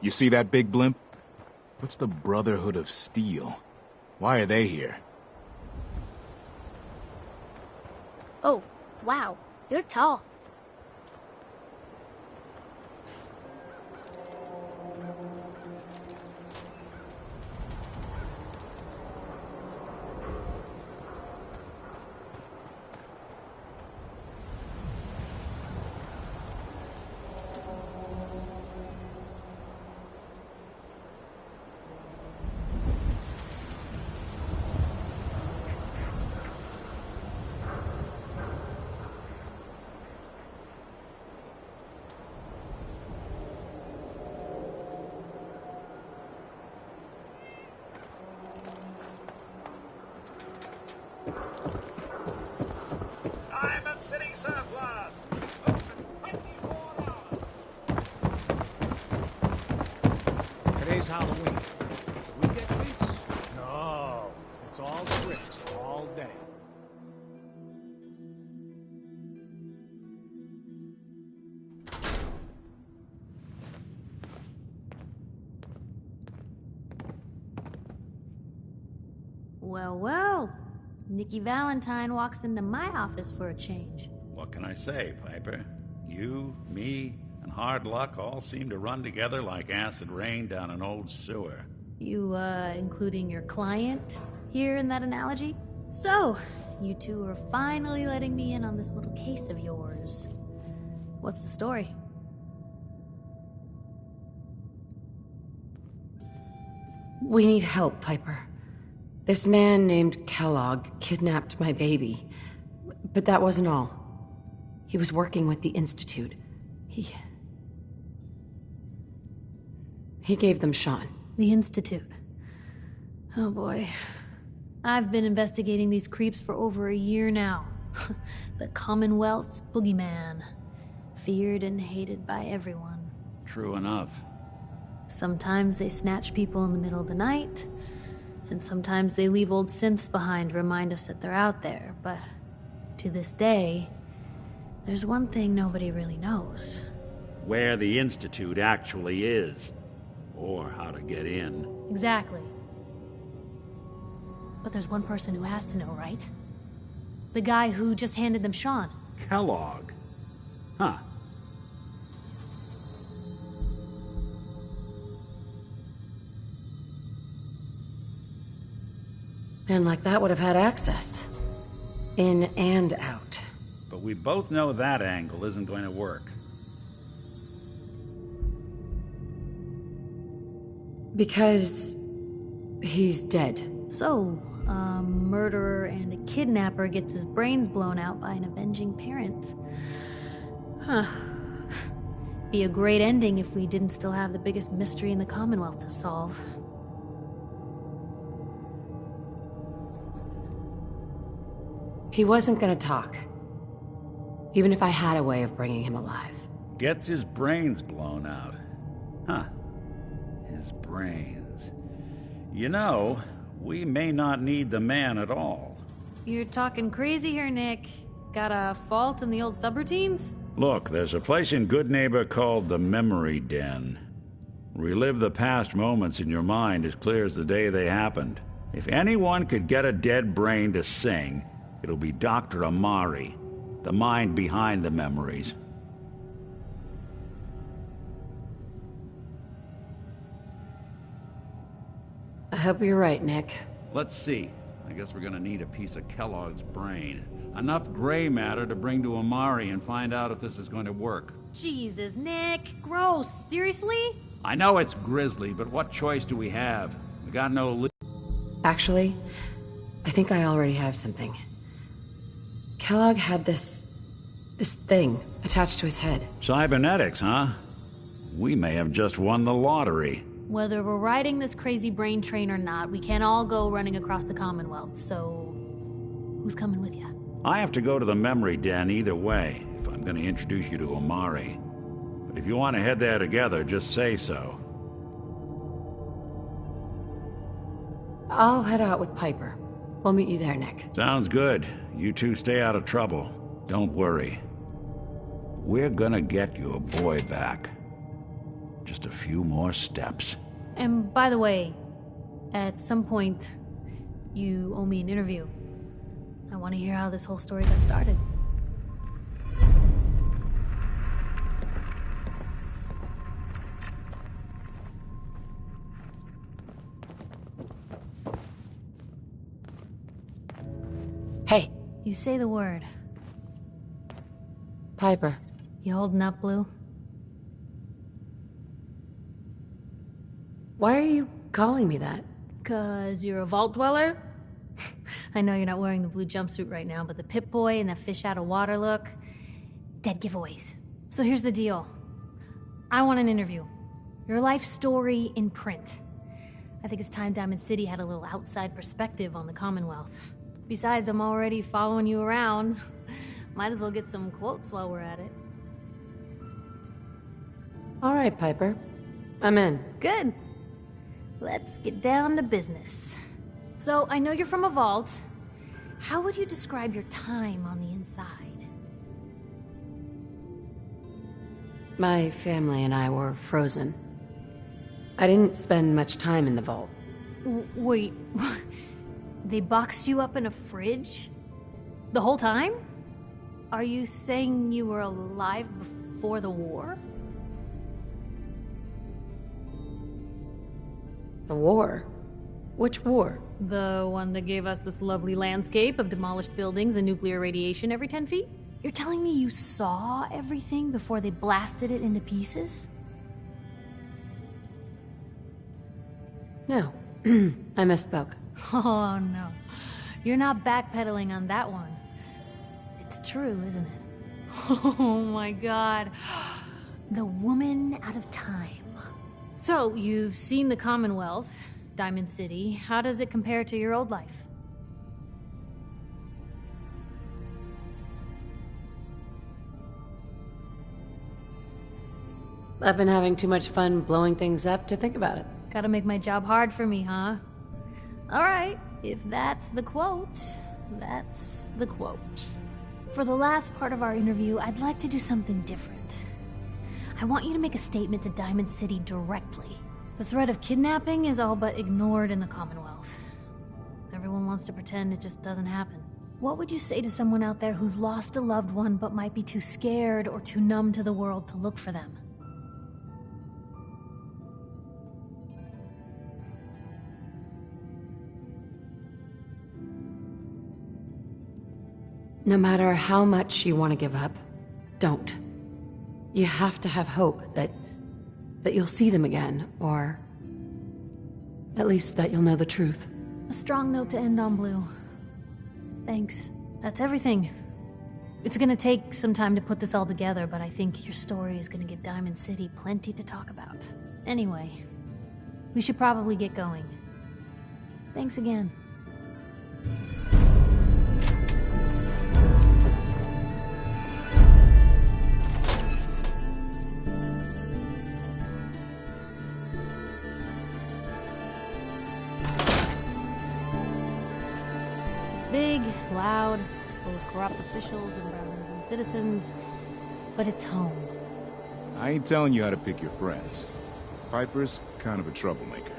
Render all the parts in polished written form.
You see that big blimp? What's the Brotherhood of Steel? Why are they here? Oh, wow. You're tall. Diamond City Surplus! Open 24 hours! Today's Halloween. Do we get treats? No. It's all tricks all day. Well, well. Nikki Valentine walks into my office for a change. What can I say, Piper? You, me, and hard luck all seem to run together like acid rain down an old sewer. You, including your client here in that analogy? So, you two are finally letting me in on this little case of yours. What's the story? We need help, Piper. This man named Kellogg kidnapped my baby. But that wasn't all. He was working with the Institute. He gave them Sean. The Institute. Oh boy. I've been investigating these creeps for over a year now. The Commonwealth's boogeyman. feared and hated by everyone. True enough. Sometimes they snatch people in the middle of the night, and sometimes they leave old synths behind to remind us that they're out there, but to this day, there's one thing nobody really knows. Where the Institute actually is. Or how to get in. Exactly. But there's one person who has to know, right? The guy who just handed them Sean. Kellogg. Huh. Man like that would have had access. In and out. But we both know that angle isn't going to work. Because he's dead. So, a murderer and a kidnapper gets his brains blown out by an avenging parent. Huh. Be a great ending if we didn't still have the biggest mystery in the Commonwealth to solve. He wasn't gonna talk. Even if I had a way of bringing him alive. Gets his brains blown out. Huh. His brains. You know, we may not need the man at all. You're talking crazy here, Nick. Got a fault in the old subroutines? Look, there's a place in Good Neighbor called the Memory Den. Relive the past moments in your mind as clear as the day they happened. If anyone could get a dead brain to sing, it'll be Dr. Amari, the mind behind the memories. I hope you're right, Nick. Let's see. I guess we're gonna need a piece of Kellogg's brain. Enough gray matter to bring to Amari and find out if this is going to work. Jesus, Nick. Gross. Seriously? I know it's grisly, but what choice do we have? We got no Actually, I think I already have something. Kellogg had this thing attached to his head. Cybernetics, huh? We may have just won the lottery. Whether we're riding this crazy brain train or not, we can't all go running across the Commonwealth, so... who's coming with you? I have to go to the Memory Den either way, if I'm going to introduce you to Amari. But if you want to head there together, just say so. I'll head out with Piper. We'll meet you there, Nick. Sounds good. You two stay out of trouble. Don't worry. We're gonna get your boy back. Just a few more steps. And by the way, at some point, you owe me an interview. I want to hear how this whole story got started. Hey, You say the word. Piper. You holding up, Blue? Why are you calling me that? 'Cause you're a vault dweller? I know you're not wearing the blue jumpsuit right now, but the Pip-Boy and the fish out of water look... dead giveaways. So here's the deal. I want an interview. Your life story in print. I think it's time Diamond City had a little outside perspective on the Commonwealth. Besides, I'm already following you around. Might as well get some quotes while we're at it. All right, Piper. I'm in. Good. Let's get down to business. So, I know you're from a vault. How would you describe your time on the inside? My family and I were frozen. I didn't spend much time in the vault. Wait, they boxed you up in a fridge? The whole time? Are you saying you were alive before the war? The war? Which war? The one that gave us this lovely landscape of demolished buildings and nuclear radiation every 10 feet? You're telling me you saw everything before they blasted it into pieces? No. I misspoke. Oh no. You're not backpedaling on that one. It's true, isn't it? Oh my god. The woman out of time. So, you've seen the Commonwealth, Diamond City. How does it compare to your old life? I've been having too much fun blowing things up to think about it. Gotta make my job hard for me, huh? Alright, if that's the quote, that's the quote. For the last part of our interview, I'd like to do something different. I want you to make a statement to Diamond City directly. The threat of kidnapping is all but ignored in the Commonwealth. Everyone wants to pretend it just doesn't happen. What would you say to someone out there who's lost a loved one but might be too scared or too numb to the world to look for them? No matter how much you want to give up, don't. You have to have hope that you'll see them again, or at least that you'll know the truth. A strong note to end on, Blue. Thanks. That's everything. It's gonna take some time to put this all together, but I think your story is gonna give Diamond City plenty to talk about. Anyway, we should probably get going. Thanks again. Big, loud, full of corrupt officials and brown-nosing citizens, but it's home. I ain't telling you how to pick your friends. Piper's kind of a troublemaker.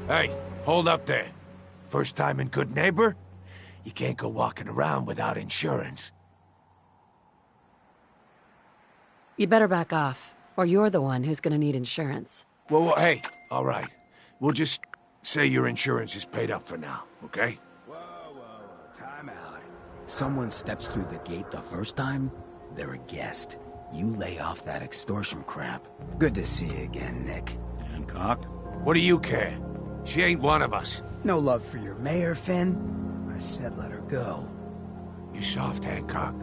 Hey, hold up there. First time in Good Neighbor? You can't go walking around without insurance. You better back off, or you're the one who's gonna need insurance. Well, hey, all right. We'll just say your insurance is paid up for now, okay? Whoa, time out. Someone steps through the gate the first time, they're a guest. You lay off that extortion crap. Good to see you again, Nick. Hancock? What do you care? She ain't one of us. No love for your mayor, Finn? I said let her go. You soft, Hancock.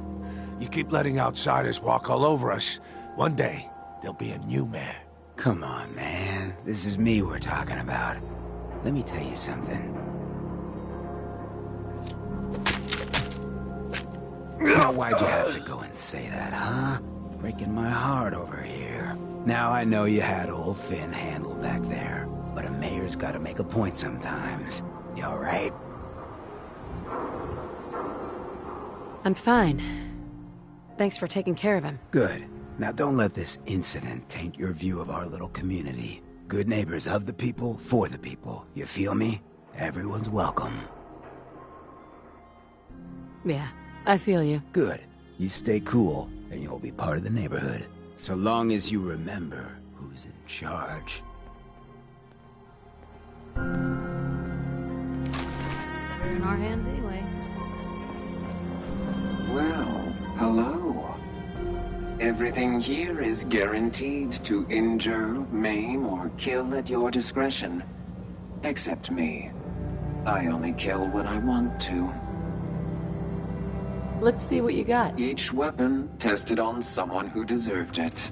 You keep letting outsiders walk all over us. One day, there'll be a new mayor. Come on, man. This is me we're talking about. Let me tell you something. Now, why'd you have to go and say that, huh? Breaking my heart over here. Now I know you had old Finn handled back there, but a mayor's gotta make a point sometimes. You alright? I'm fine. Thanks for taking care of him. Good. Now don't let this incident taint your view of our little community. Good neighbors of the people, for the people. You feel me? Everyone's welcome. Yeah, I feel you. Good. You stay cool, and you'll be part of the neighborhood. So long as you remember who's in charge. They're in our hands anyway. Well, hello. Everything here is guaranteed to injure, maim, or kill at your discretion. Except me. I only kill when I want to. Let's see what you got. Each weapon tested on someone who deserved it.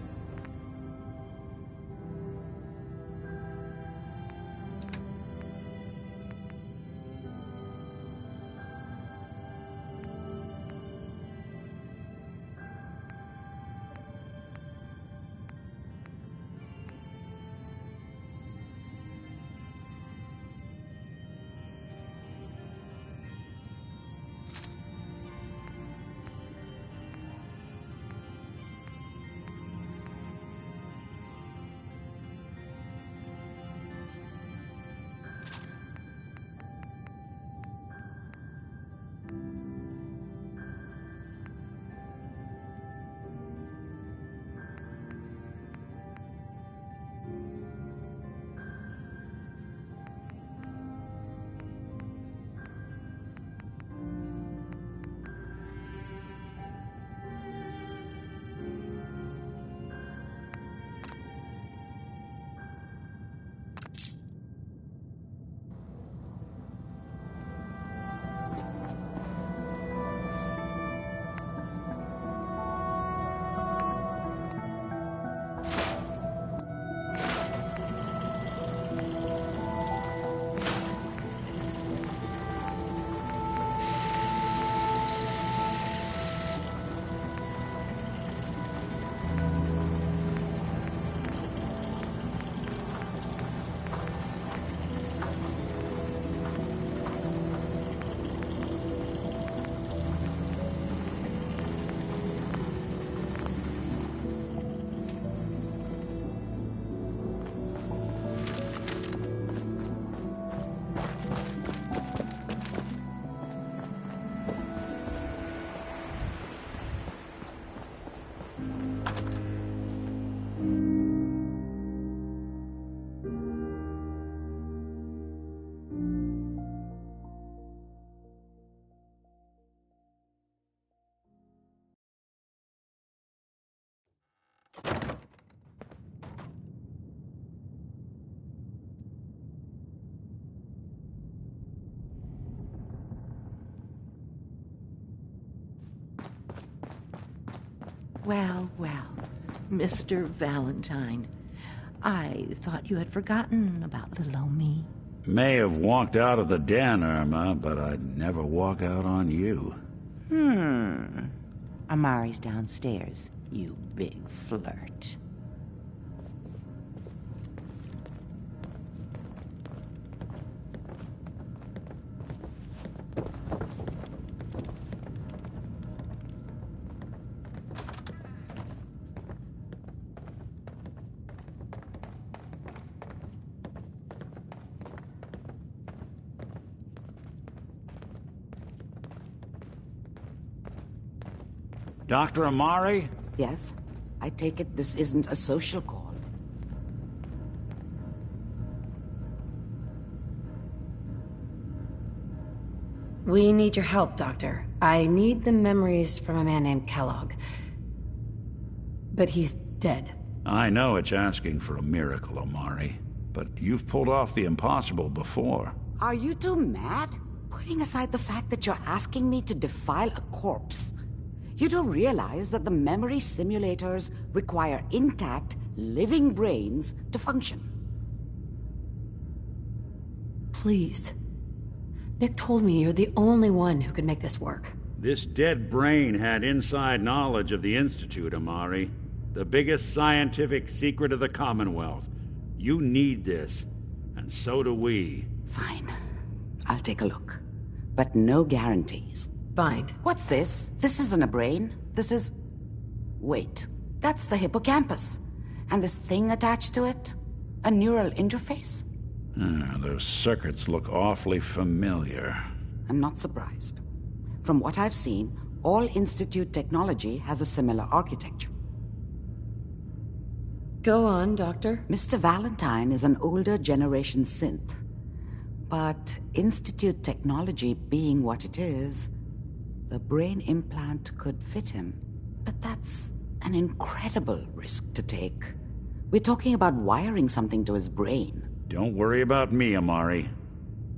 Well, well, Mr. Valentine. I thought you had forgotten about little old me. May have walked out of the den, Irma, but I'd never walk out on you. Amari's downstairs, you big flirt. Dr. Amari? Yes? I take it this isn't a social call. We need your help, Doctor. I need the memories from a man named Kellogg. But he's dead. I know it's asking for a miracle, Amari, but you've pulled off the impossible before. Are you two mad? Putting aside the fact that you're asking me to defile a corpse, you do realize that the memory simulators require intact, living brains to function. Please. Nick told me you're the only one who could make this work. This dead brain had inside knowledge of the Institute, Amari. The biggest scientific secret of the Commonwealth. You need this, and so do we. Fine. I'll take a look. But no guarantees. Fine. What's this? This isn't a brain. This is... Wait. That's the hippocampus. And this thing attached to it? A neural interface? Those circuits look awfully familiar. I'm not surprised. From what I've seen, all Institute technology has a similar architecture. Go on, Doctor. Mr. Valentine is an older generation synth. But Institute technology being what it is, the brain implant could fit him. But that's an incredible risk to take. We're talking about wiring something to his brain. Don't worry about me, Amari.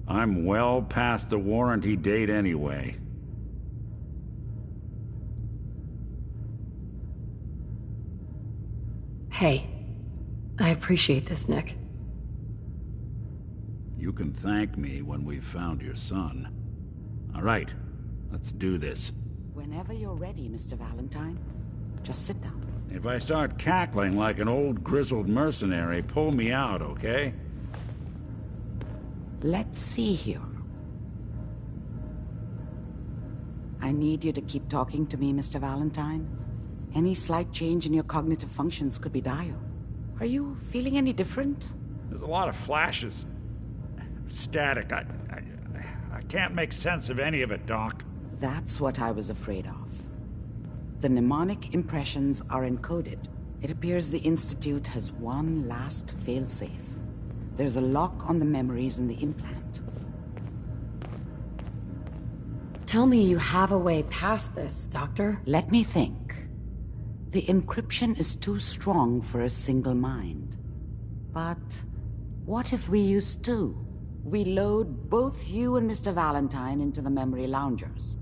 I'm well past the warranty date anyway. Hey, I appreciate this, Nick. You can thank me when we've found your son. All right, let's do this. Whenever you're ready, Mr. Valentine. Just sit down. If I start cackling like an old grizzled mercenary, pull me out, okay? Let's see here. I need you to keep talking to me, Mr. Valentine. Any slight change in your cognitive functions could be dire. Are you feeling any different? There's a lot of flashes. Static. I can't make sense of any of it, Doc. That's what I was afraid of. The mnemonic impressions are encoded. It appears the Institute has one last failsafe. There's a lock on the memories in the implant. Tell me you have a way past this, Doctor. Let me think. The encryption is too strong for a single mind. But what if we use two? We load both you and Mr. Valentine into the memory loungers.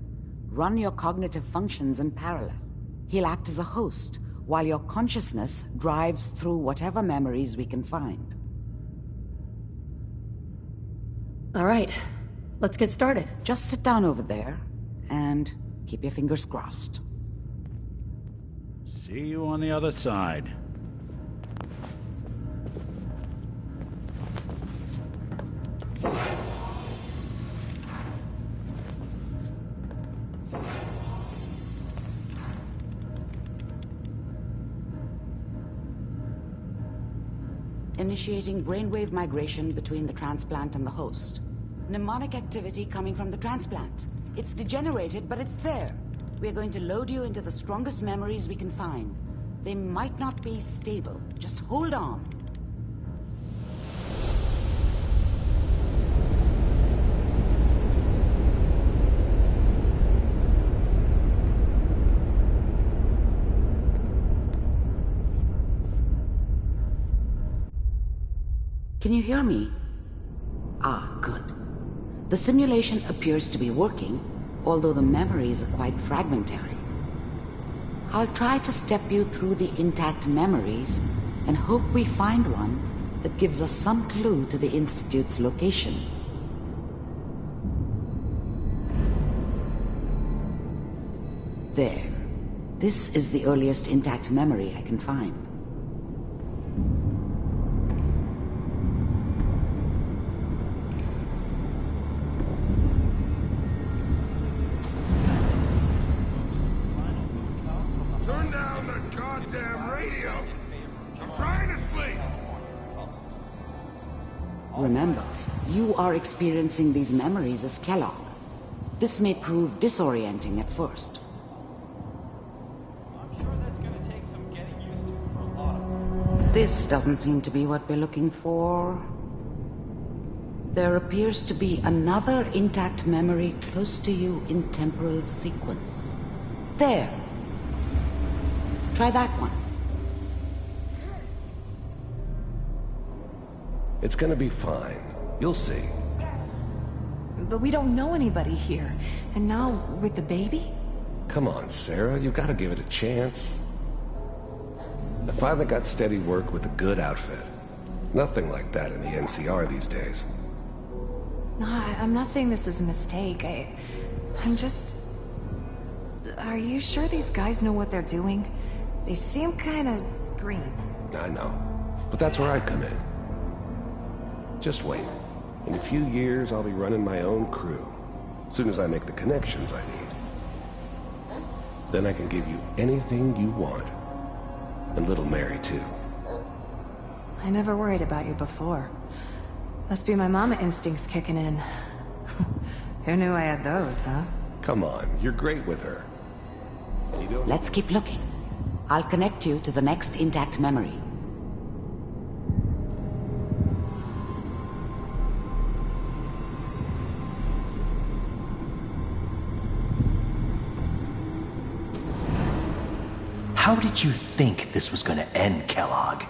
Run your cognitive functions in parallel. He'll act as a host, while your consciousness drives through whatever memories we can find. All right, let's get started. Just sit down over there, and keep your fingers crossed. See you on the other side. Initiating brainwave migration between the transplant and the host. Mnemonic activity coming from the transplant. It's degenerated, but it's there. We're going to load you into the strongest memories we can find. They might not be stable. Just hold on. Can you hear me? Ah, good. The simulation appears to be working, although the memories are quite fragmentary. I'll try to step you through the intact memories and hope we find one that gives us some clue to the Institute's location. There. This is the earliest intact memory I can find. Remember, you are experiencing these memories as Kellogg. This may prove disorienting at first. I'm sure that's going to take some getting used to for a lot of them. This doesn't seem to be what we're looking for. There appears to be another intact memory close to you in temporal sequence. There. Try that one. It's gonna be fine. You'll see. But we don't know anybody here. And now, with the baby? Come on, Sarah. You gotta give it a chance. I finally got steady work with a good outfit. Nothing like that in the NCR these days. No, I'm not saying this was a mistake. I'm just... Are you sure these guys know what they're doing? They seem kinda green. I know. But that's where I come in. Just wait. In a few years, I'll be running my own crew. As soon as I make the connections I need. Then I can give you anything you want. And little Mary, too. I never worried about you before. Must be my mama instincts kicking in. Who knew I had those, huh? Come on, you're great with her. You don't... Let's keep looking. I'll connect you to the next intact memory. How did you think this was gonna end, Kellogg?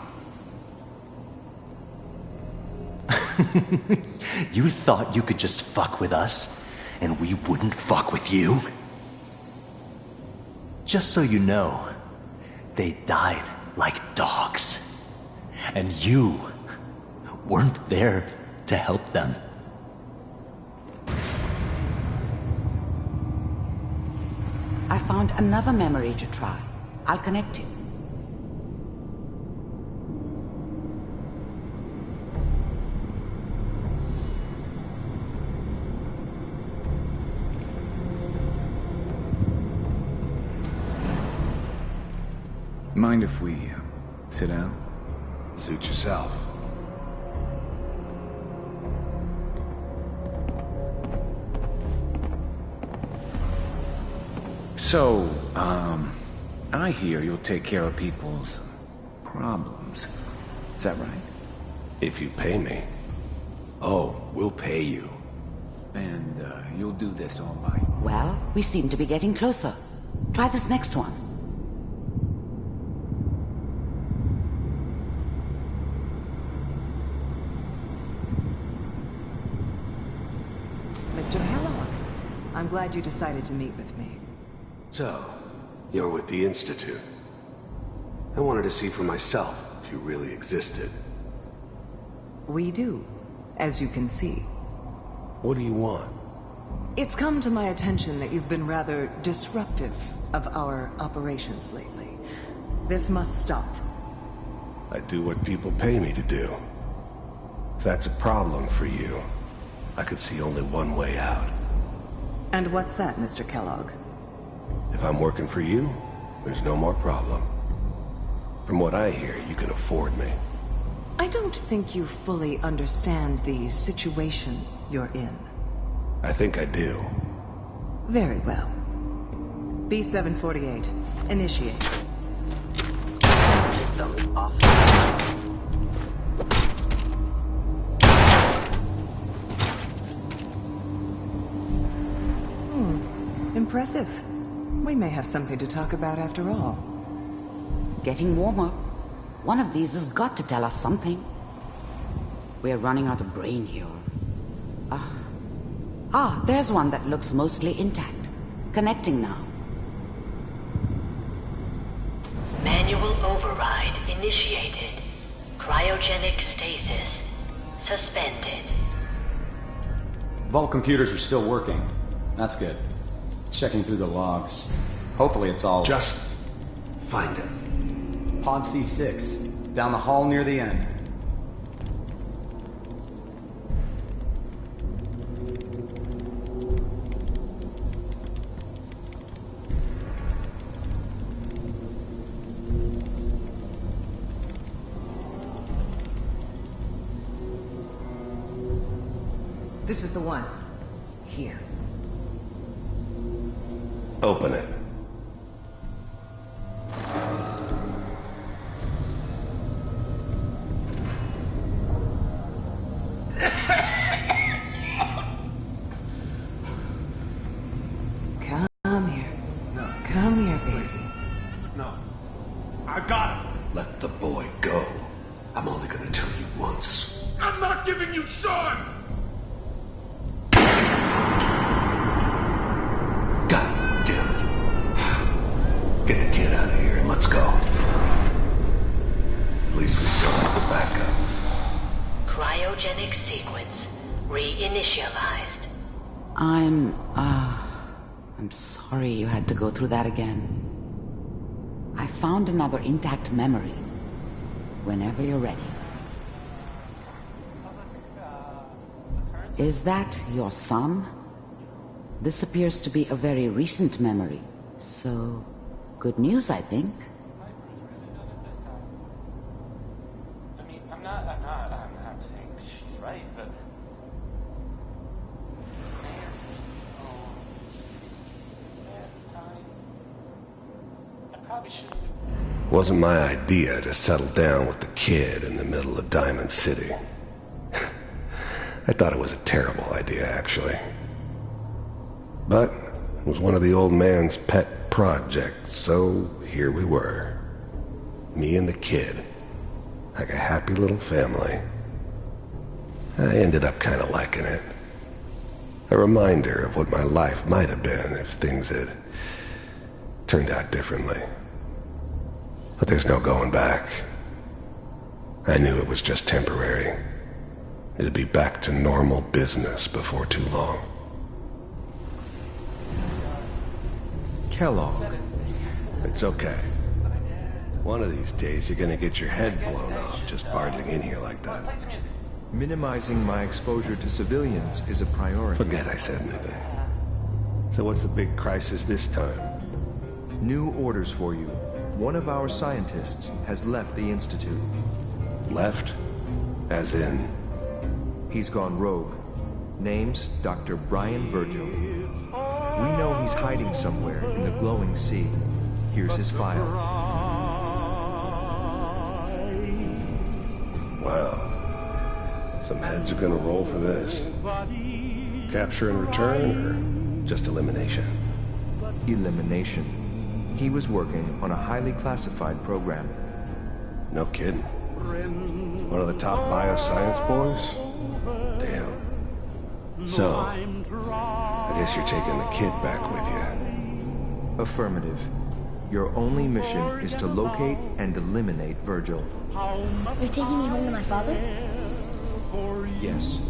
You thought you could just fuck with us, and we wouldn't fuck with you? Just so you know, they died like dogs. And you weren't there to help them. I found another memory to try. I'll connect you. Mind if we sit down? Suit yourself. So, I hear you'll take care of people's problems. Is that right? If you pay me. Oh, we'll pay you. And, you'll do this all by... Well, we seem to be getting closer. Try this next one. Mr. Kellogg, I'm glad you decided to meet with me. So, you're with the Institute. I wanted to see for myself if you really existed. We do, as you can see. What do you want? It's come to my attention that you've been rather disruptive of our operations lately. This must stop. I do what people pay me to do. If that's a problem for you, I could see only one way out. And what's that, Mr. Kellogg? If I'm working for you, there's no more problem. From what I hear, you can afford me. I don't think you fully understand the situation you're in. I think I do. Very well. B-748, initiate. System off. Impressive. We may have something to talk about after all. Getting warmer. One of these has got to tell us something. We're running out of brain here. There's one that looks mostly intact. Connecting now. Manual override initiated. Cryogenic stasis suspended. Vault computers are still working. That's good. Checking through the logs. Hopefully it's all... Just find it. Pod C6, down the hall near the end. This is the one. Here. Open it. Come here. No. Come here, baby. No. I got him. Let the boy go. I'm only gonna tell you once. I'm not giving you Sean! God damn it. I'm sorry you had to go through that again. I found another intact memory. Whenever you're ready. Is that your son? This appears to be a very recent memory. So, good news, I think. I mean, I'm not saying she's right, but... I probably should... Wasn't my idea to settle down with the kid in the middle of Diamond City. I thought it was a terrible idea, actually. But it was one of the old man's pet projects, so here we were. Me and the kid. Like a happy little family. I ended up kind of liking it. A reminder of what my life might have been if things had turned out differently. But there's no going back. I knew it was just temporary. It'd be back to normal business before too long. Kellogg. It's okay. One of these days you're gonna get your head blown off just barging in here like that. Minimizing my exposure to civilians is a priority. Forget I said anything. So what's the big crisis this time? New orders for you. One of our scientists has left the Institute. Left? As in? He's gone rogue. Name's Dr. Brian Virgil. We know he's hiding somewhere in the glowing sea. Here's his file. Wow. Some heads are gonna roll for this. Capture and return, or just elimination? Elimination. He was working on a highly classified program. No kidding. One of the top bioscience boys? Damn. So, I guess you're taking the kid back with you. Affirmative. Your only mission is to locate and eliminate Virgil. You're taking me home to my father? Yes.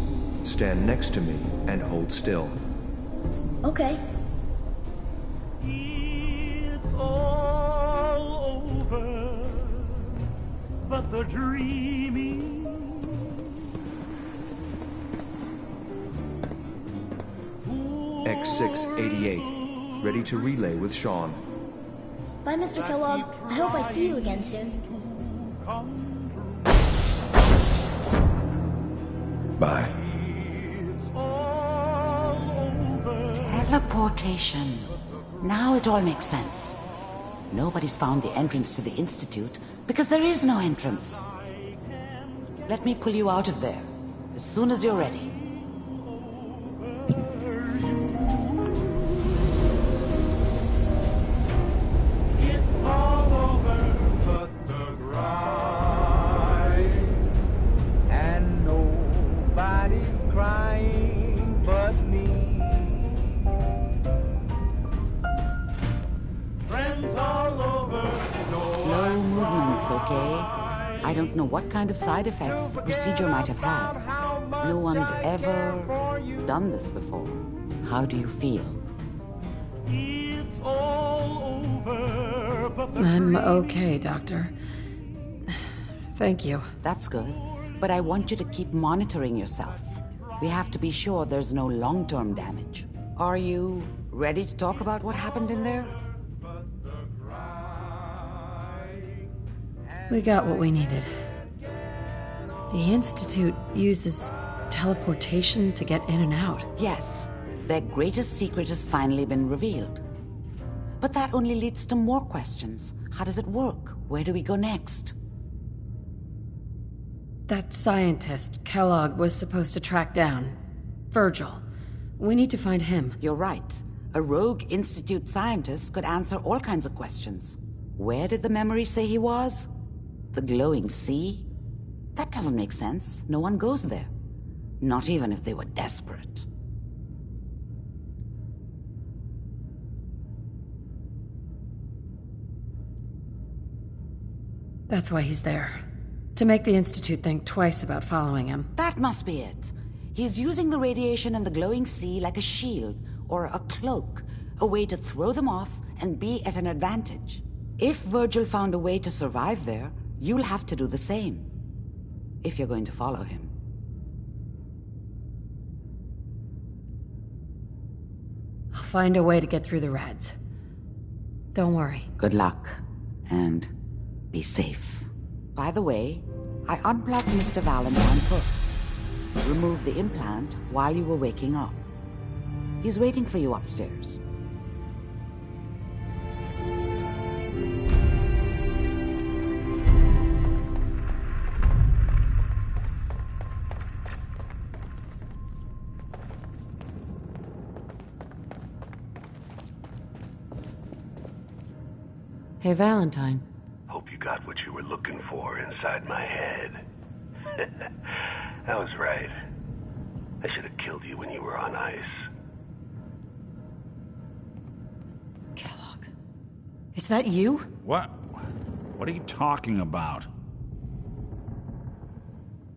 Stand next to me and hold still. Okay. But the dreaming X688, ready to relay with Sean. Bye, Mr. Kellogg. I hope I see you again soon. Bye. Teleportation. Now it all makes sense. Nobody's found the entrance to the Institute because there is no entrance. Let me pull you out of there as soon as you're ready. it's all over but the grind, and nobody's crying but me. Friends all over. Slow movements, okay? I don't know what kind of side effects the procedure might have had. No one's ever done this before. How do you feel? It's all over but the I'm okay, Doctor. Thank you. That's good. But I want you to keep monitoring yourself. We have to be sure there's no long-term damage. Are you ready to talk about what happened in there? We got what we needed. The Institute uses teleportation to get in and out. Yes. Their greatest secret has finally been revealed. But that only leads to more questions. How does it work? Where do we go next? That scientist, Kellogg, was supposed to track down. Virgil. We need to find him. You're right. A rogue Institute scientist could answer all kinds of questions. Where did the memory say he was? The glowing sea? That doesn't make sense. No one goes there. Not even if they were desperate. That's why he's there. To make the Institute think twice about following him. That must be it. He's using the radiation and the glowing sea like a shield, or a cloak, a way to throw them off and be at an advantage. If Virgil found a way to survive there, you'll have to do the same. If you're going to follow him. I'll find a way to get through the rats. Don't worry. Good luck, and be safe. By the way, I unplugged Mr. Valentine first. Removed the implant while you were waking up. He's waiting for you upstairs. Hey, Valentine. Hope you got what you were looking for inside my head. I was right. I should have killed you when you were on ice. Kellogg. Is that you? What? What are you talking about?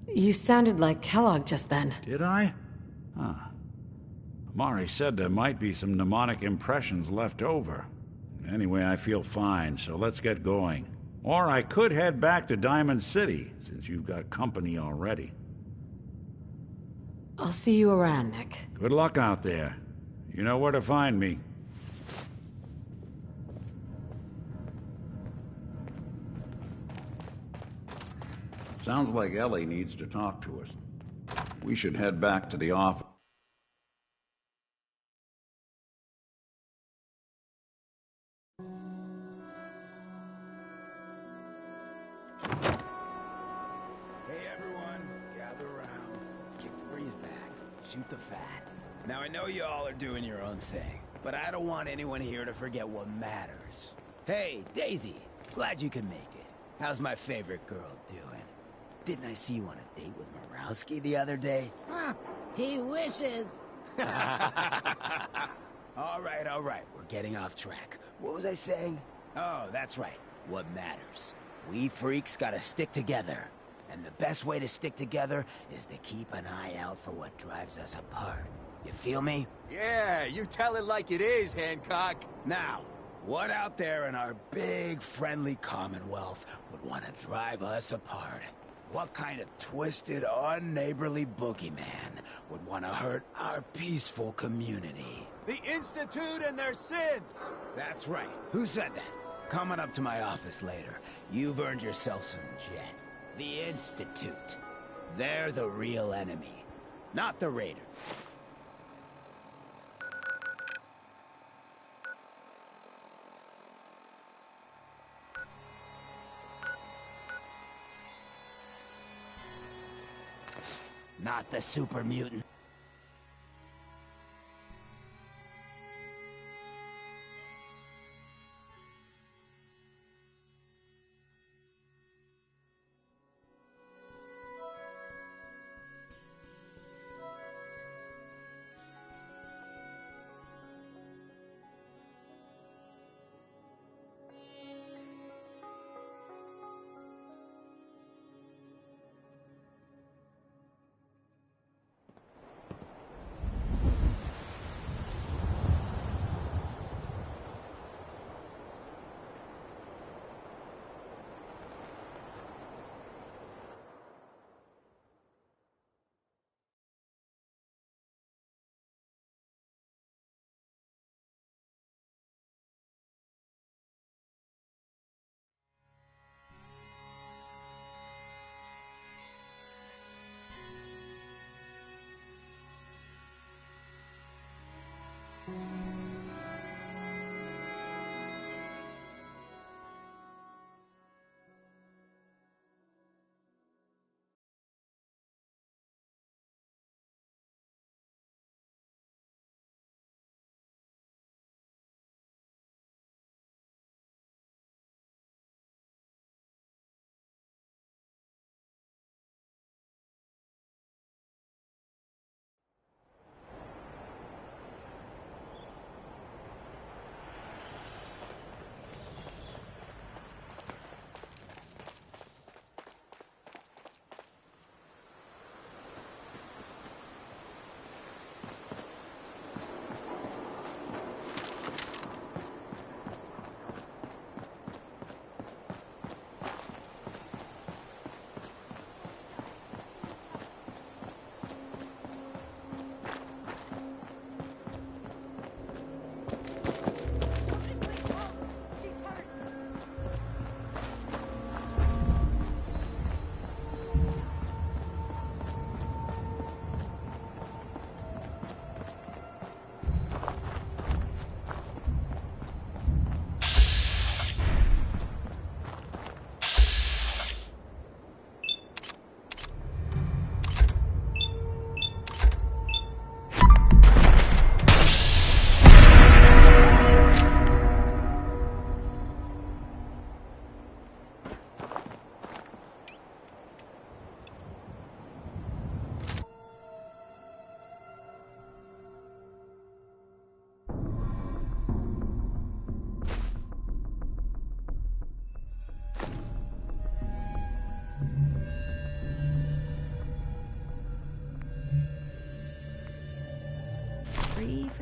You sounded like Kellogg just then. Did I? Huh. Mari said there might be some mnemonic impressions left over. Anyway, I feel fine, so let's get going. Or I could head back to Diamond City, since you've got company already. I'll see you around, Nick. Good luck out there. You know where to find me. Sounds like Ellie needs to talk to us. We should head back to the office. Hey everyone, gather around. Let's kick the breeze back. Shoot the fat. Now I know you all are doing your own thing, but I don't want anyone here to forget what matters. Hey, Daisy, glad you could make it. How's my favorite girl doing? Didn't I see you on a date with Morowski the other day? Huh, he wishes. All right, we're getting off track. What was I saying? Oh, that's right, what matters. We freaks gotta stick together. And the best way to stick together is to keep an eye out for what drives us apart. You feel me? Yeah, you tell it like it is, Hancock. Now, what out there in our big, friendly Commonwealth would want to drive us apart? What kind of twisted, unneighborly boogeyman would want to hurt our peaceful community? The Institute and their sins! That's right. Who said that? Coming up to my office later. You've earned yourself some jet. The Institute. They're the real enemy, not the Raiders. Not the super mutant.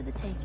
for the taking.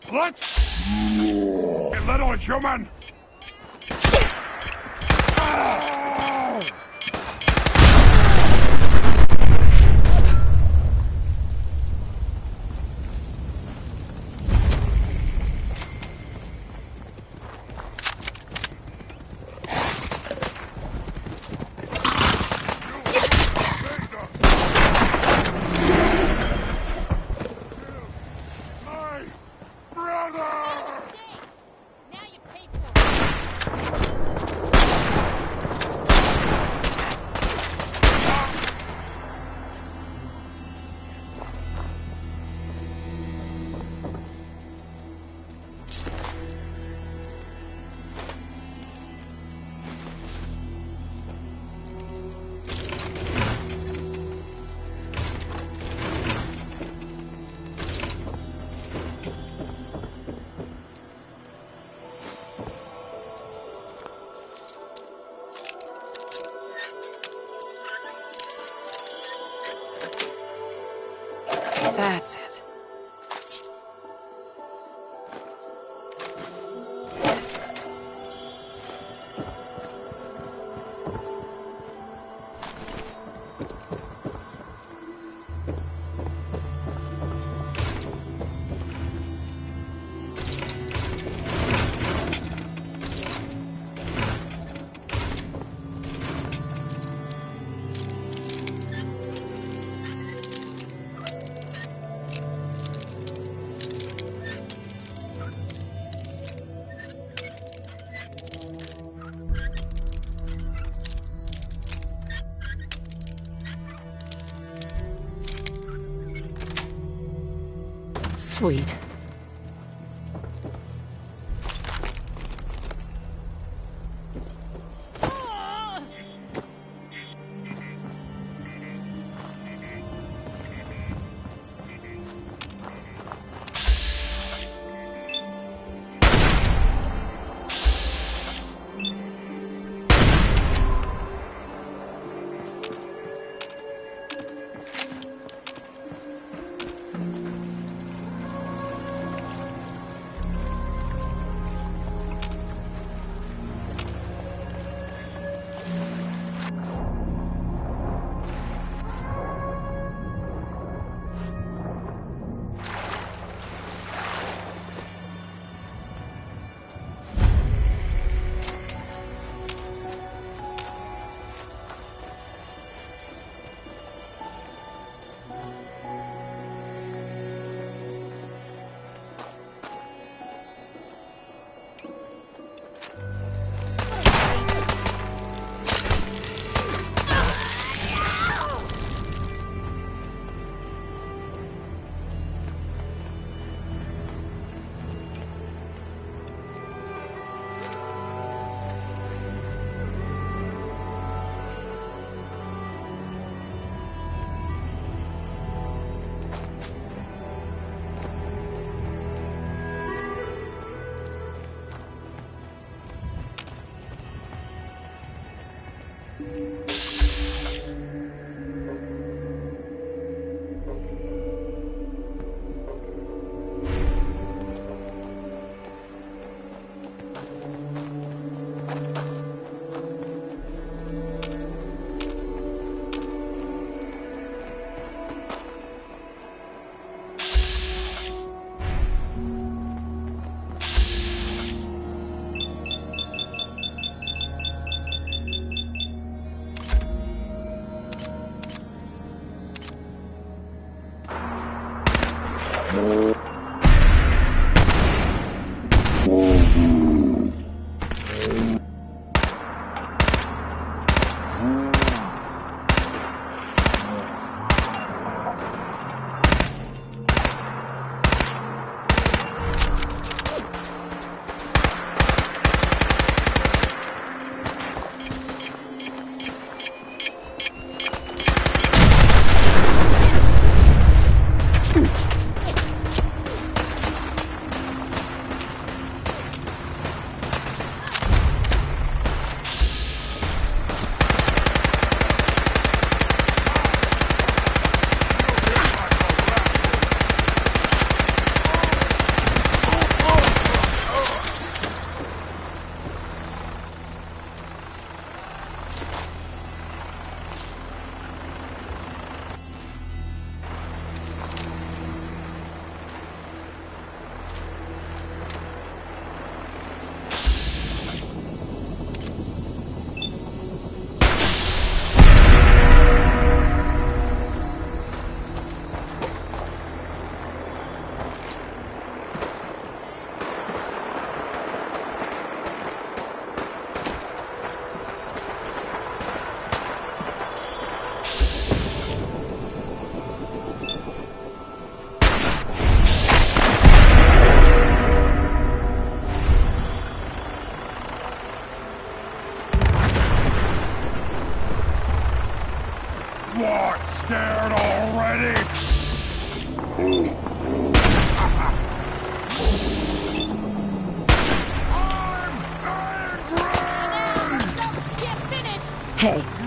What? Get little human! That's it. Sweet. What? Scared already? Hey.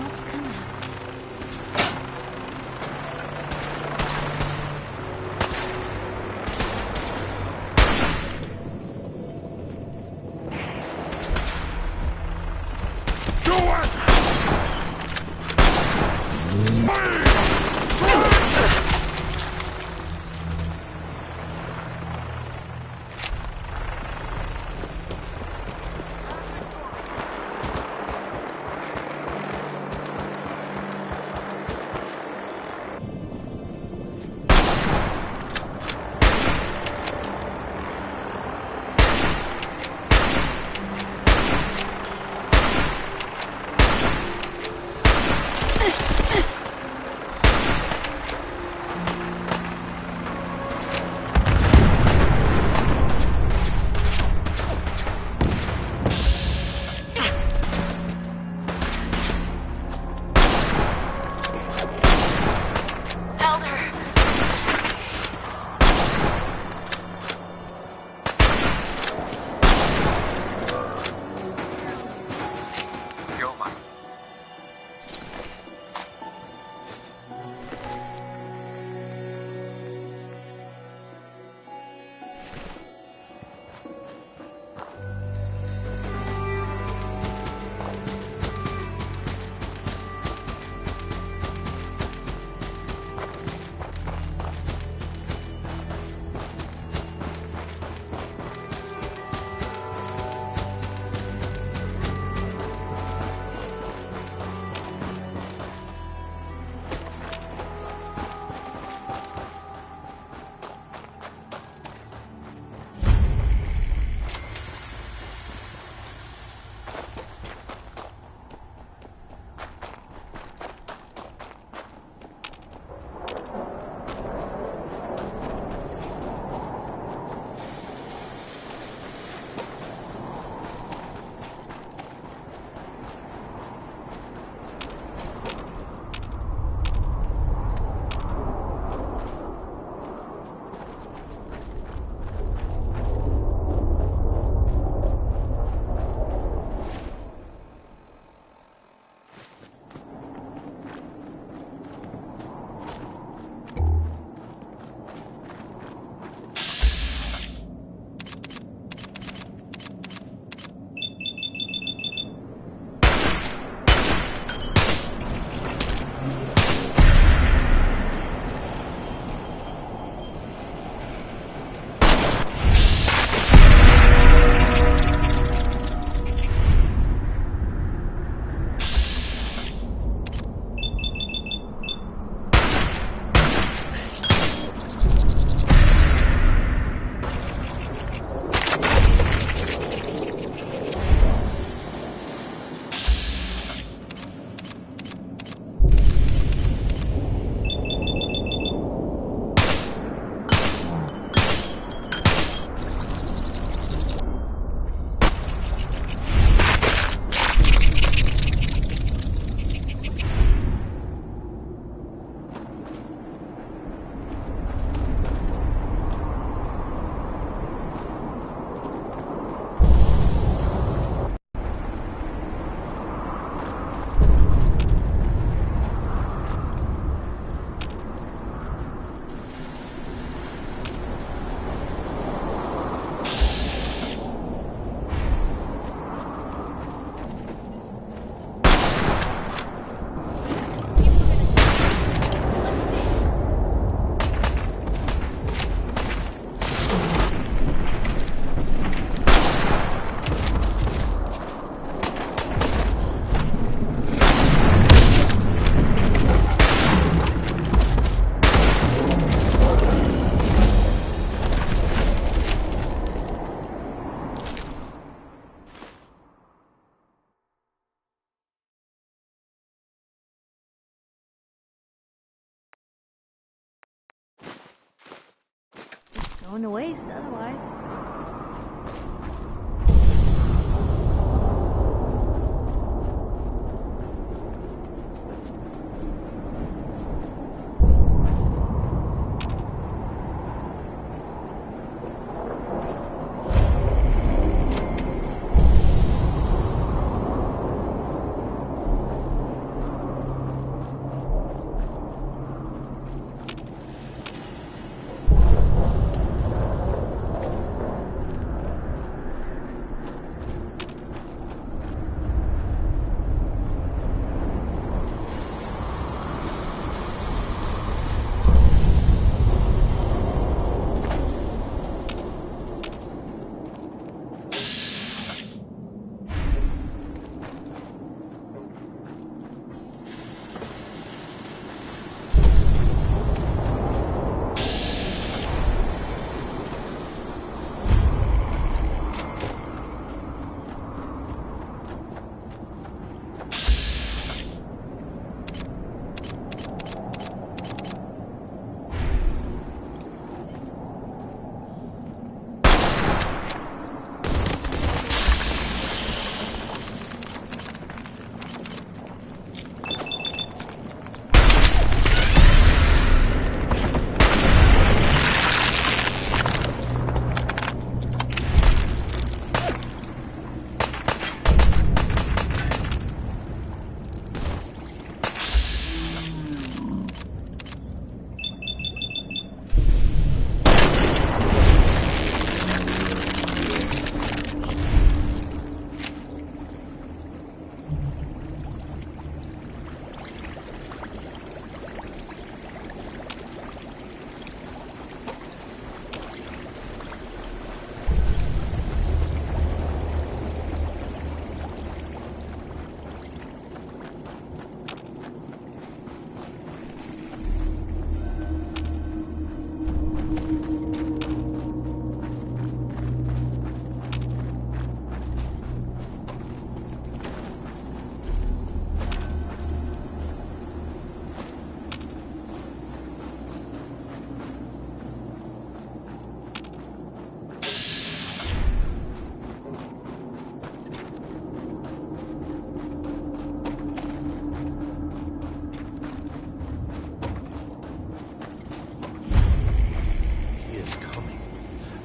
Going to waste otherwise.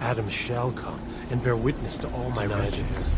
Adam shall come and bear witness to all my legends.